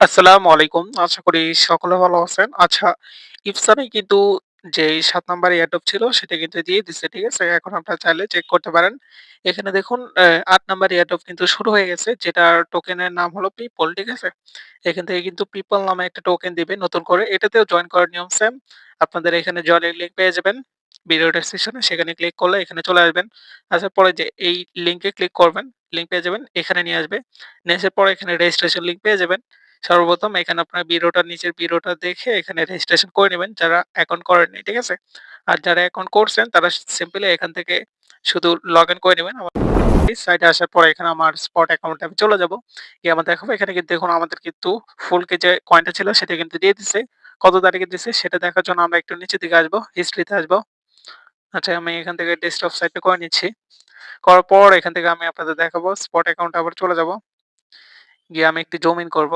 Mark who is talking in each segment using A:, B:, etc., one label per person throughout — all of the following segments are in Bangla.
A: আসসালামু আলাইকুম। আশা করি সকলে ভালো আছেন। আচ্ছা, ইফসানে কিন্তু যেই ৭ নাম্বার এয়ারড্রপ ছিল সেটা কিন্তু দিয়ে দিছে। ঠিক আছে? এখন আপনারা চাইলে চেক করতে পারেন। এখানে দেখুন ৮ নাম্বার এয়ারড্রপ কিন্তু শুরু হয়ে গেছে যেটার টোকেনের নাম হলো পিপল। ঠিক আছে? এখান থেকে কিন্তু পিপল নামে একটা টোকেন দিবে নতুন করে। এটাতেও জয়েন করার নিয়ম সেম। আপনাদের এখানে জয়েনের লিঙ্ক পেয়ে যাবেন। ভিডিও ডেসক্রিপশনে সেখানে ক্লিক করলে এখানে চলে আসবেন। আসার পরে যে এই লিঙ্কে ক্লিক করবেন, লিঙ্ক পেয়ে যাবেন। এখানে নিয়ে আসবে। নিয়ে আসার পরে এখানে রেজিস্ট্রেশন লিঙ্ক পেয়ে যাবেন। সর্বপ্রথম এখানে আপনার বিরোটা নিচের বিরোটা দেখে এখানে রেজিস্ট্রেশন করে নিবেন যারা অ্যাকাউন্ট করেননি, ঠিক আছে? আর যারা অ্যাকাউন্ট করছেন তারা সিম্পলি এখান থেকে শুধু লগইন করে নিবেন। আমার সাইটে আসার পরে এখানে আমার স্পট অ্যাকাউন্টে আমি চলে যাব। গিয়ে আমার দেখাবো এখানে কিন্তু দেখুন আমাদের কিন্তু ফুল কে যে কয়েনটা ছিল সেটা কিন্তু দিয়ে দিছে। কত তারিখে দিছে সেটা দেখার জন্য আমরা একটু নিচের দিকে আসবো, হিস্ট্রিতে আসবো। আচ্ছা আমি এখান থেকে ডেস্কটপ সাইটটা করে নিচ্ছি। করার পর এখান থেকে আমি আপনাদের দেখাবো স্পট অ্যাকাউন্টে আবার চলে যাব। গিয়ে আমি একটু জুম ইন করব।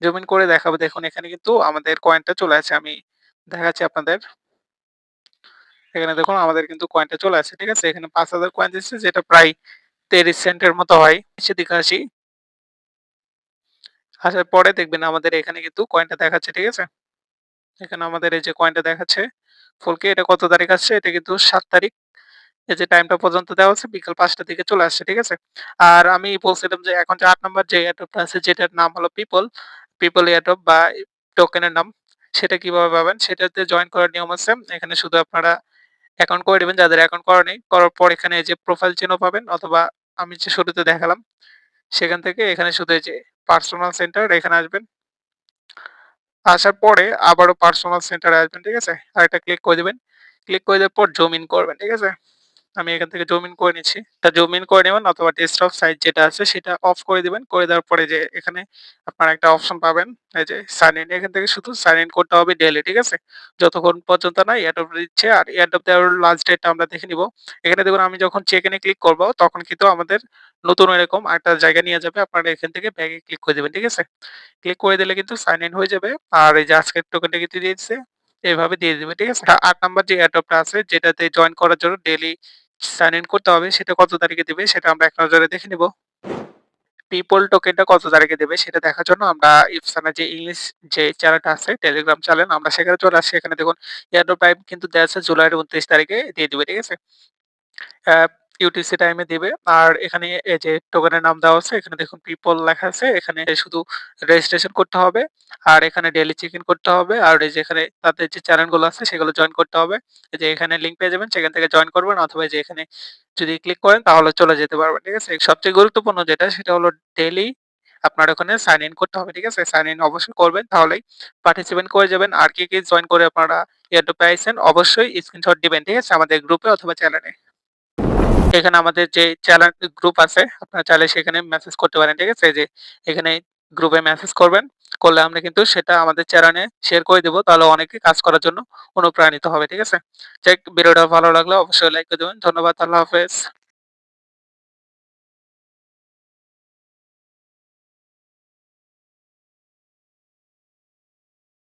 A: জুম ইন করে দেখাবো দেখুন এখানে কিন্তু আমাদের কয়েনটা চলে আসে। আমি দেখাচ্ছি আপনাদের। এখানে দেখুন আমাদের কিন্তু কয়েনটা চলে আসে। ঠিক আছে? এখানে ৫,০০০ কয়েন দিচ্ছে যেটা প্রায় ৩০ সেন্টের মতো হয়। নিচের দিকে আসি। আসার পরে দেখবেন আমাদের এখানে কিন্তু কয়েনটা দেখাচ্ছে। ঠিক আছে? এখানে আমাদের এই যে কয়েনটা দেখাচ্ছে ফুলকে এটা কত তারিখ আসছে? এটা কিন্তু ৭ তারিখ। এই যে টাইমটা পর্যন্ত দেওয়া আছে বিকাল ৫টা দিকে চলে আসছে। ঠিক আছে? আর আমি বলছিলাম যে এখন যে ৮ নাম্বার যে এয়ারড্রপটা আছে যেটার নাম হলো পিপল এয়ারড্রপ বা টোকেনের নাম সেটা কিভাবে পাবেন? সেটাতে জয়েন করার নিয়ম আছে। এখানে শুধু আপনারা অ্যাকাউন্ট করে দিবেন যাদের অ্যাকাউন্ট করা নেই। করার পর এখানে এই যে প্রোফাইল চিহ্ন পাবেন অথবা আমি যে শুরুতে দেখালাম সেখান থেকে এখানে শুধু এই যে পার্সোনাল সেন্টার এখানে আসবেন। আসার পরে আবারও পার্সোনাল সেন্টারে আসবেন। ঠিক আছে? আরেকটা ক্লিক করে দিবেন। ক্লিক করে দেওয়ার পর জুম ইন করবেন। ঠিক আছে? আমি এখান থেকে জুম ইন করে নিচ্ছি। তা জুম ইন করে নিবেন অথবা ডেস্কটপ সাইজ যেটা আছে সেটা অফ করে দিবেন। করে দেওয়ার পরে যে এখানে আপনারা একটা অপশন পাবেন। এই যে সাইন ইন এখান থেকে শুধু সাইন ইন করতে হবে ডেইলি, ঠিক আছে? যতক্ষণ পর্যন্ত না এয়ারড্রপ দিচ্ছে আর এয়ারড্রপ দেওয়ার লাস্ট ডেটটা আমরা দেখে নিব। এখানে দেখুন আমি যখন চেক ইন এ ক্লিক করব তখন কিন্তু আমাদের নতুন এরকম আরেকটা জায়গায় নিয়ে যাবে। আপনারা এখান থেকে ব্যাক এ ক্লিক করে দিবেন, ঠিক আছে? ক্লিক করে দিলে কিন্তু সাইন ইন হয়ে যাবে। আর এই যে আজকের টোকেনটা কিন্তু দিয়ে দিছে। এভাবে দিয়ে দিবেন, ঠিক আছে? ৮ নাম্বার যে এয়ারড্রপটা আছে যেটাতে জয়েন করার জন্য ডেইলি সাইন ইন করতে হবে সেটা কত তারিখে দিবে সেটা আমরা এক নজরে দেখে নিব। পিপল টোকেনটা কত তারিখে দেবে সেটা দেখার জন্য আমরা ইফসানের যে ইংলিশ যে চ্যানেলটা আছে টেলিগ্রাম চ্যানেল আমরা সেখানে চলে আসছি। এখানে দেখুন এয়ারড্রপ টাইম কিন্তু দেয়া আছে জুলাইয়ের ২৯ তারিখে দিয়ে দিবে, ঠিক আছে? অ্যা ইউটিসি টাইমে দিবে। আর এখানে এই যে টোকেনের নাম দেওয়া আছে, এখানে দেখুন পিপল লেখা আছে। এখানে শুধু রেজিস্ট্রেশন করতে হবে। আর এখানে ডেইলি চেক ইন করতে হবে। আর এই যে এখানে তাদের যে চ্যানেলগুলো আছে সেগুলো জয়েন করতে হবে। এই যে এখানে লিংক পেয়ে যাবেন সেখান থেকে জয়েন করবেন অথবা এই যে এখানে যদি ক্লিক করেন তাহলে চলে যেতে পারবেন। ঠিক আছে? সবচেয়ে গুরুত্বপূর্ণ যেটা সেটা হলো ডেইলি আপনার ওখানে সাইন ইন করতে হবে। ঠিক আছে? সাইন ইন অবশ্যই করবেন তাহলেই পার্টিসিপেন্ট করে যাবেন। আর কে জয়েন করে আপনারা এয়ারড্রপে আইছেন অবশ্যই স্ক্রিনশট দিবেন। ঠিক আছে? আমাদের গ্রুপে অথবা চ্যানেলে। এখানে আমাদের যে চ্যানেল গ্রুপ আছে আপনারা চাইলে সেখানে মেসেজ করতে পারেন। ঠিক আছে? এই যে এখানে গ্রুপে মেসেজ করবেন। করলে আমরা কিন্তু সেটা আমাদের চ্যানেলে শেয়ার করে দিব। তাহলে অনেকে কাজ করার জন্য অনুপ্রাণিত হবে। ঠিক আছে? ভিডিওটা ভালো লাগলে অবশ্যই লাইক করে দিবেন। ধন্যবাদ। আল্লাহ হাফেজ।